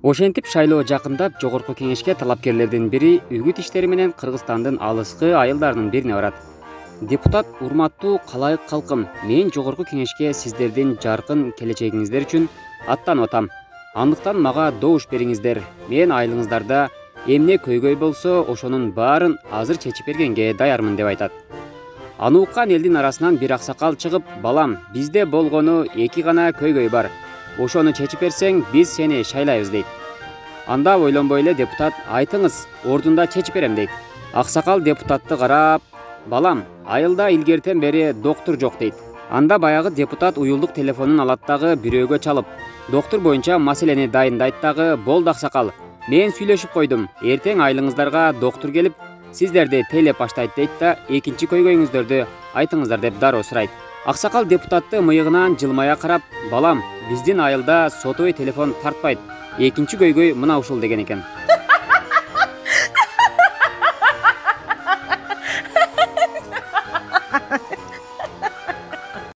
Ошентип шайлоо жакындап, жогорку кеңешке талапкерлердин бири үгүт иштери менен Кыргызстандын алыскы айылдарынын бирине барат. Депутат: урматтуу калайык калкым, мен жогорку кеңешке сиздердин жаркын келечегиңиздер үчүн аттанып атам. Андыктан мага добуш бериңиздер. Мен айылыңыздарда эмне көйгөй болсо, ошонун баарын азыр чечип бергенге даярмын деп айтат. Аны уккан элдин арасынан бир аксакал чыгып: балам, бизде болгону эки гана көйгөй бар. Ошону чечип берсең, биз сени шайлайбыз дейт. Анда ойлонбой эле депутат: айтыңыз, ордунда чечип берем дейт. Аксакал депутатты карап: балам, айылда илгертен бери доктур жок дейт. Анда баягы депутат уюлдук телефонун алат дагы бирөөгө чалып, доктур боюнча маселени дайындайт дагы: болду аксакал, мен сүйлөшүп койдум, эртең айылыңыздарга доктур келип, сиздерди тейлеп баштайт дейт да, экинчи көйгөйүңүздөрдү айтыңыздар деп дароо сурайт. Аксакал депутатты мыйыгынан жылмая карап: балам, биздин айылда сотовый телефон тартпайт. Экинчи көйгөй мына ушул деген экен.